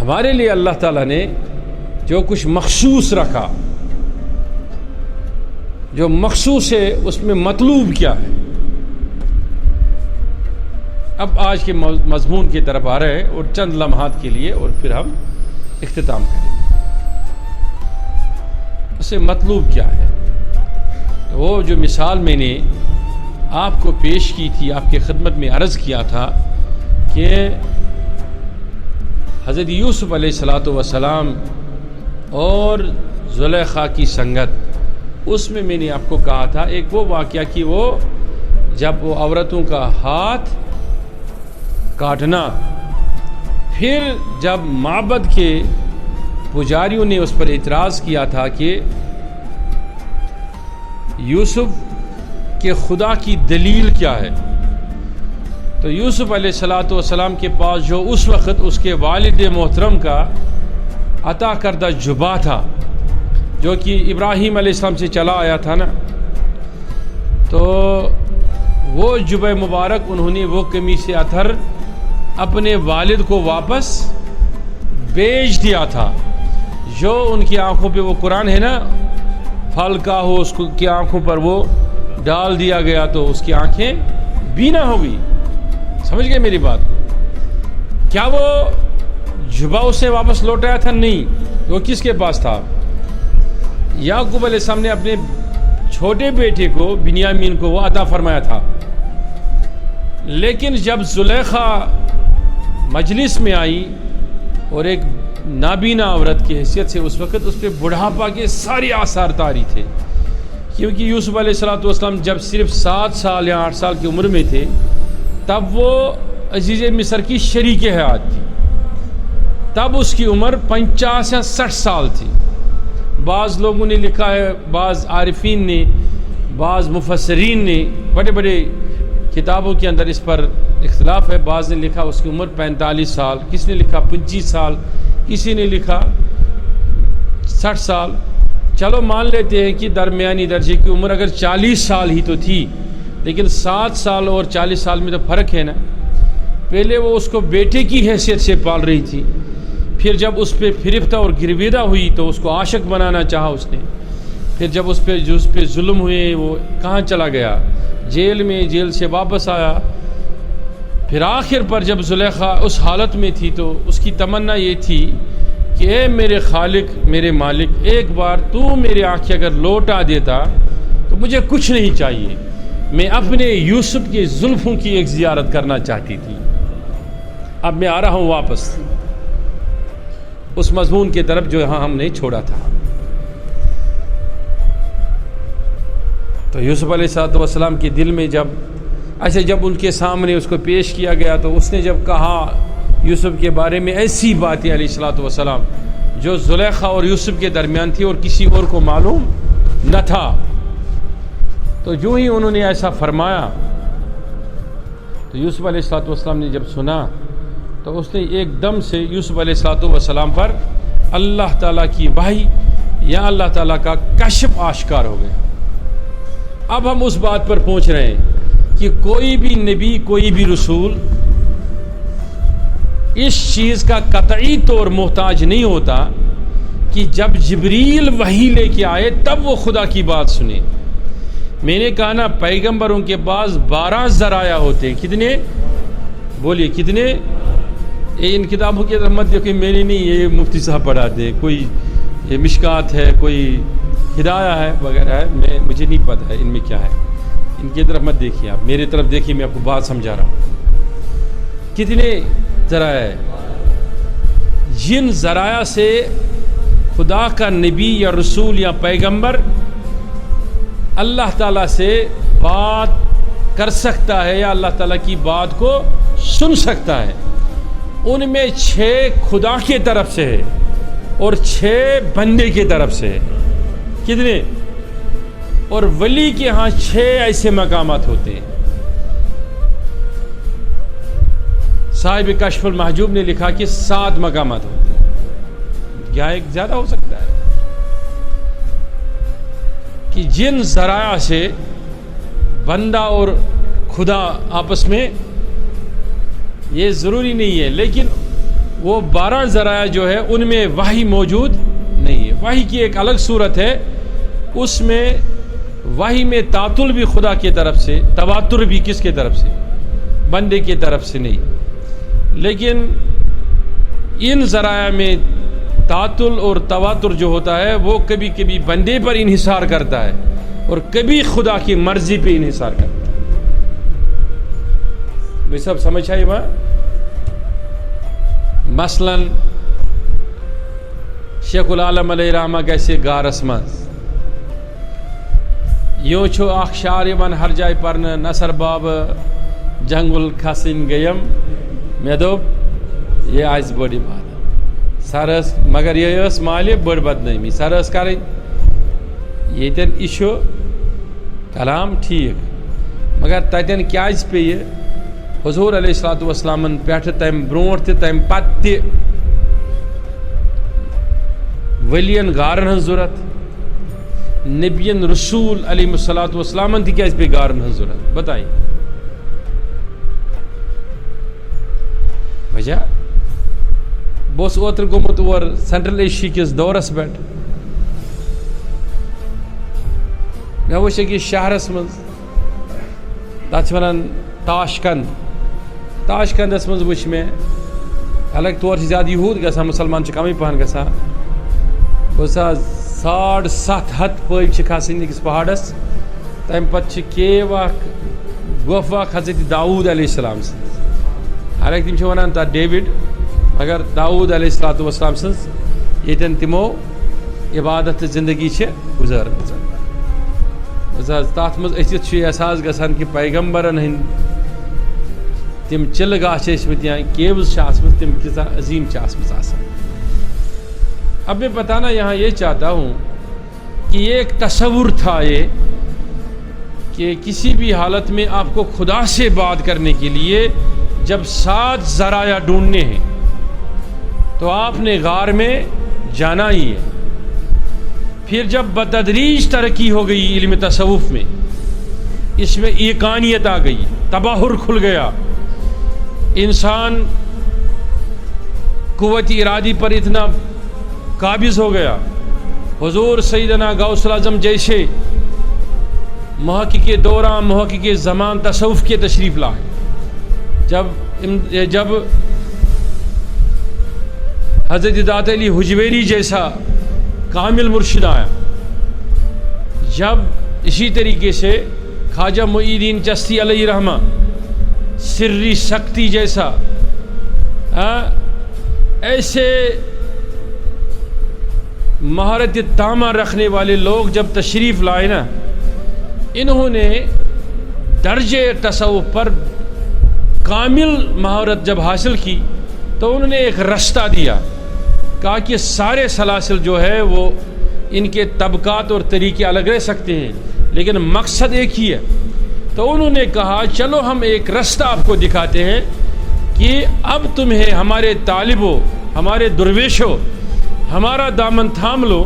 ہمارے لیے اللہ تعالیٰ نے جو کچھ مخصوص رکھا، جو مخصوص ہے، اس میں مطلوب کیا ہے؟ اب آج کے مضمون کی طرف آ رہے ہیں اور چند لمحات کے لیے، اور پھر ہم اختتام کریں گے۔ اسے مطلوب کیا ہے؟ تو وہ جو مثال میں نے آپ کو پیش کی تھی، آپ کی خدمت میں عرض کیا تھا کہ حضرت یوسف علیہ السلام اور زلیخا کی سنگت، اس میں نے آپ کو کہا تھا ایک وہ واقعہ کہ وہ جب وہ عورتوں کا ہاتھ کاٹنا، پھر جب معبد کے پجاریوں نے اس پر اعتراض کیا تھا کہ یوسف کے خدا کی دلیل کیا ہے، تو یوسف علیہ السلام کے پاس جو اس وقت اس کے والد محترم کا عطا کردہ جبہ تھا، جو کہ ابراہیم علیہ السلام سے چلا آیا تھا نا، تو وہ جبہ مبارک انہوں نے وہ قمیص اطہر اپنے والد کو واپس بیچ دیا تھا، جو ان کی آنکھوں پہ وہ قرآن ہے نا، پھل کا ہو اس کی آنکھوں پر وہ ڈال دیا گیا تو اس کی آنکھیں بینا ہو گئی۔ سمجھ گئے میری بات؟ کیا وہ جبہ اسے واپس لوٹایا تھا؟ نہیں، وہ کس کے پاس تھا؟ یعقوب علیہ السلام نے اپنے چھوٹے بیٹے کو، بنیامین کو، وہ عطا فرمایا تھا۔ لیکن جب زلیخا مجلس میں آئی اور ایک نابینا عورت کی حیثیت سے، اس وقت اس پہ بڑھاپا کے سارے آثار طاری تھے، کیونکہ یوسف علیہ السلام جب صرف 7 سال یا 8 سال کی عمر میں تھے، تب وہ عزیز مصر کی شریک حیات تھی، تب اس کی عمر 50 یا 60 سال تھی۔ بعض لوگوں نے لکھا ہے، بعض عارفین نے، بعض مفسرین نے، بڑے بڑے کتابوں کے اندر اس پر اختلاف ہے، بعض نے لکھا اس کی عمر 45 سال، کسی نے لکھا 25 سال، کسی نے لکھا 60 سال۔ چلو مان لیتے ہیں کہ درمیانی درجے کی عمر اگر 40 سال ہی تو تھی، لیکن 7 سال اور 40 سال میں تو فرق ہے نا۔ پہلے وہ اس کو بیٹے کی حیثیت سے پال رہی تھی، پھر جب اس پہ پھرفتہ اور گرویدہ ہوئی تو اس کو عاشق بنانا چاہا اس نے، پھر جب اس پہ ظلم ہوئے، وہ کہاں چلا گیا؟ جیل میں، جیل سے واپس آیا۔ پھر آخر پر جب زلیخا اس حالت میں تھی تو اس کی تمنا یہ تھی کہ اے میرے خالق، میرے مالک، ایک بار تو میرے آنکھیں اگر لوٹا دیتا تو مجھے کچھ نہیں چاہیے، میں اپنے یوسف کے زلفوں کی ایک زیارت کرنا چاہتی تھی۔ اب میں آ رہا ہوں واپس اس مضمون کی طرف جو یہاں ہم نے چھوڑا تھا۔ تو یوسف علیہ السلام کے دل میں جب ان کے سامنے اس کو پیش کیا گیا تو اس نے جب کہا یوسف کے بارے میں ایسی باتیں علیہ السلام جو زلیخا اور یوسف کے درمیان تھی اور کسی اور کو معلوم نہ تھا، تو جو ہی انہوں نے ایسا فرمایا تو یوسف علیہ السلام نے جب سنا تو اس نے ایک دم سے یوسف علیہ السلام پر اللہ تعالیٰ کی وحی یا اللہ تعالیٰ کا کشف آشکار ہو گیا۔ اب ہم اس بات پر پہنچ رہے ہیں کہ کوئی بھی نبی، کوئی بھی رسول اس چیز کا قطعی طور محتاج نہیں ہوتا کہ جب جبریل وحی لے کے آئے تب وہ خدا کی بات سنے۔ میں نے کہا نا، پیغمبروں کے پاس 12 ذرائع ہوتے ہیں۔ کتنے؟ بولیے کتنے؟ ان کتابوں کی رحمت دیکھو، میں نے نہیں، یہ مفتی صاحب پڑھاتے ہیں، کوئی یہ مشکات ہے، کوئی ہدایہ ہے وغیرہ ہے، مجھے نہیں پتہ ہے ان میں کیا ہے، ان کی طرف مت دیکھیے، آپ میری طرف دیکھیے، میں آپ کو بات سمجھا رہا ہوں۔ کتنے ذرائع ہے؟ جن ذرائع سے خدا کا نبی یا رسول یا پیغمبر اللہ تعالیٰ سے بات کر سکتا ہے یا اللہ تعالیٰ کی بات کو سن سکتا ہے، ان میں 6 خدا کی طرف سے ہے اور 6 بندے کی طرف سے ہے۔ کتنے؟ اور ولی کے ہاں 6 ایسے مقامات ہوتے ہیں۔ صاحب کشف المحجوب نے لکھا کہ 7 مقامات ہوتے ہیں، کیا ایک زیادہ ہو سکتا ہے؟ کہ جن ذرائع سے بندہ اور خدا آپس میں، یہ ضروری نہیں ہے، لیکن وہ 12 ذرائع جو ہے ان میں وحی موجود نہیں ہے. وحی کی ایک الگ صورت ہے, اس میں وحی میں تعطل بھی خدا کی طرف سے, تواتر بھی کس کی طرف سے, بندے کی طرف سے نہیں. لیکن ان ذرائع میں تعطل اور تواتر جو ہوتا ہے وہ کبھی کبھی بندے پر انحصار کرتا ہے اور کبھی خدا کی مرضی پہ انحصار کرتا ہے. یہ سب سمجھ آئی وہاں. مثلا شیخ العالم علیہ رحمہ کیسے گارس مز یوں چھو اخ شعر یوان ہر جائے پرن نصر باب جنگل کھسن گیم مے دوپ یہ آس بڑ عبادت سرس مگر یہ اس مالے بڑ بدنامی سرس کریں یتن یہ کلام ٹھیک مگر تتن کیاز پہ حضور علیہ الصلوۃ والسلام پہ تم برونٹ تہ تم پتہ تہ ولین غارن ہن ضرورت نبین رسول علیہ الصلوۃ والسلام تہ کیاز پہ غارن ہن ضرورت بتائیں وجہ. بہت اوتر گومت اور سینٹرل ایشیا کس دورس پہ مے وچھ أکِس شہرس مز تتھ ونان تاشکندس مز وچھ میں حالانکہ تور زیادہ یہود گژھان مسلمان کمی پہن گژھان بوزا 750 پٔے کھسن أکِس پہاڑس تمہ پتہ کیو اکھ گۄپھ اکھ حضرت داؤد علیہ السلام سن حالانکہ تم ونان تتھ ڈیوڈ مگر داؤد علیہ الصلوۃ والسلام سن یتن تمو عبادت زندگی گزارمژ تات مز اتھت احساس گژھان کہ پیغمبرن ہند تم چلہ گاہ ٲسمٕتۍ یا کیوز تم کیژا عظیم آسان. اب میں بتانا یہاں یہ چاہتا ہوں کہ یہ ایک تصور تھا یہ کہ کسی بھی حالت میں آپ کو خدا سے بات کرنے کے لیے جب 7 ذرائع ڈھونڈنے ہیں تو آپ نے غار میں جانا ہی ہے. پھر جب بتدریج ترقی ہو گئی علم تصوف میں اس میں ایقانیت آ گئی تباہر کھل گیا انسان قوت ارادی پر اتنا قابض ہو گیا. حضور سیدنا غوث الاعظم جیسے محقق دوران محقق زمان تصوف کے تشریف لائے. جب حضرت داتا علی حجویری جیسا کامل مرشد آیا, جب اسی طریقے سے خواجہ معین الدین چشتی علیہ رحمہ سری سکتی جیسا ایسے مہارت تامہ رکھنے والے لوگ جب تشریف لائے نا, انہوں نے درجے تصوف پر کامل مہارت جب حاصل کی تو انہوں نے ایک رستہ دیا, کہا کہ سارے سلاسل جو ہے وہ ان کے طبقات اور طریقے الگ رہ سکتے ہیں لیکن مقصد ایک ہی ہے. تو انہوں نے کہا چلو ہم ایک رستہ آپ کو دکھاتے ہیں کہ اب تمہیں ہمارے طالبوں ہمارے درویشوں ہمارا دامن تھام لو.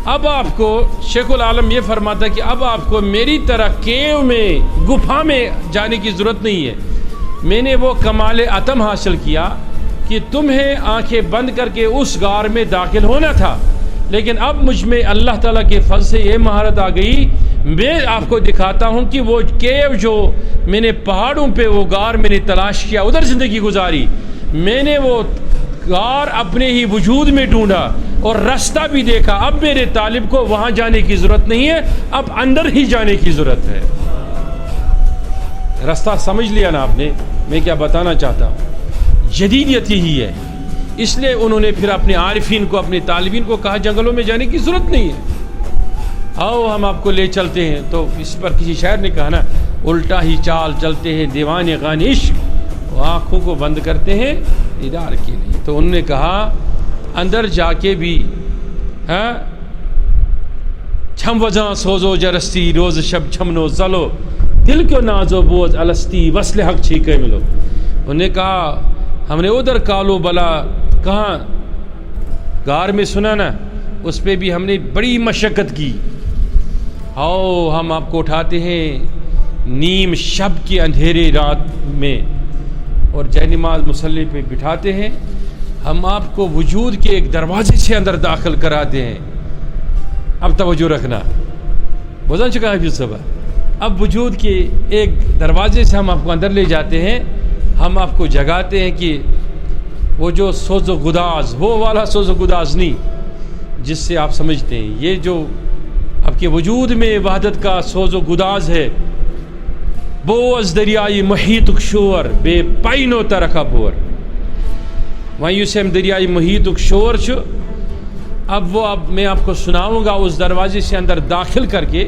اب آپ کو شیخ العالم یہ فرماتا کہ اب آپ کو میری طرح کیو میں گفا میں جانے کی ضرورت نہیں ہے. میں نے وہ کمال عتم حاصل کیا کہ تمہیں آنکھیں بند کر کے اس غار میں داخل ہونا تھا, لیکن اب مجھ میں اللہ تعالیٰ کے فضل سے یہ مہارت آ گئی, میں آپ کو دکھاتا ہوں کہ وہ کیو جو میں نے پہاڑوں پہ وہ غار میں نے تلاش کیا ادھر زندگی گزاری, میں نے وہ غار اپنے ہی وجود میں ڈھونڈا اور رستہ بھی دیکھا. اب میرے طالب کو وہاں جانے کی ضرورت نہیں ہے, اب اندر ہی جانے کی ضرورت ہے. رستہ سمجھ لیا نا آپ نے میں کیا بتانا چاہتا ہوں. جدیدیت ہی ہے, اس لیے انہوں نے پھر اپنے عارفین کو اپنے طالبین کو کہا جنگلوں میں جانے کی ضرورت نہیں ہے, آؤ ہم آپ کو لے چلتے ہیں. تو اس پر کسی شاعر نے کہا نا الٹا ہی چال چلتے ہیں دیوانے غان عشق, وہ آنکھوں کو بند کرتے ہیں دیدار کے لیے. تو انہوں نے کہا اندر جا کے بھی چھم وزاں سوزو جرستی روز شب چھمنو زلو دل کیوں نازو بوز الستی وصل حق چھیکے ملو. انہوں نے کہا ہم نے ادھر کالو بلا کہاں غار میں سنا نا, اس پہ بھی ہم نے بڑی مشقت کی. آؤ ہم آپ کو اٹھاتے ہیں نیم شب کے اندھیرے رات میں اور جے نماز مصلی پہ بٹھاتے ہیں ہم آپ کو وجود کے ایک دروازے سے اندر داخل کراتے ہیں. اب توجہ رکھنا، بزن چکا ہے صبح. اب وجود کے ایک دروازے سے ہم آپ کو اندر لے جاتے ہیں. ہم آپ کو جگاتے ہیں کہ وہ جو سوز و گداز، وہ والا سوز و گداز نہیں جس سے آپ سمجھتے ہیں. یہ جو آپ کے وجود میں وحدت کا سوز و گداز ہے، وہ از دریائی محیط شور بے پائنو ترکا بور. مایوس ہم دریائی محیط شور چھو. اب میں آپ کو سناؤں گا اس دروازے سے اندر داخل کر کے.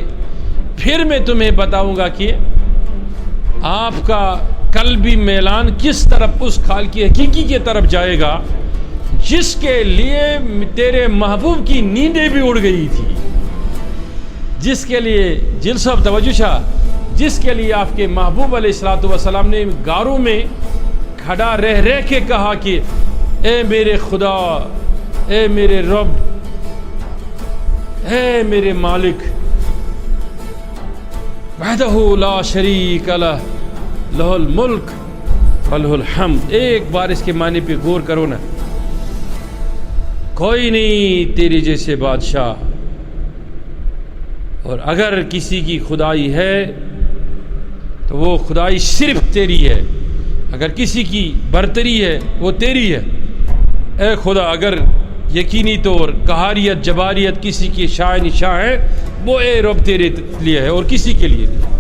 پھر میں تمہیں بتاؤں گا کہ آپ کا قلبی میلان کس طرف اس خال کی حقیقی کی طرف جائے گا جس کے لیے تیرے محبوب کی نیندیں بھی اڑ گئی تھی، جس کے لیے جلسہ توجہ شاہ، جس کے لیے آپ کے محبوب علیہ الصلوۃ والسلام نے غاروں میں کھڑا رہ کے کہا کہ اے میرے خدا، اے میرے رب، اے میرے مالک، وحدہ لا شریک لہ، لہ الملک ولہ الحمد. ایک بار اس کے معنی پہ غور کرو نا. کوئی نہیں تیرے جیسے بادشاہ، اور اگر کسی کی خدائی ہے تو وہ خدائی صرف تیری ہے. اگر کسی کی برتری ہے وہ تیری ہے. اے خدا، اگر یقینی طور قہاریت جباریت کسی کی شاہ نشاں ہے، وہ اے رب تیرے لیے ہے اور کسی کے لیے نہیں.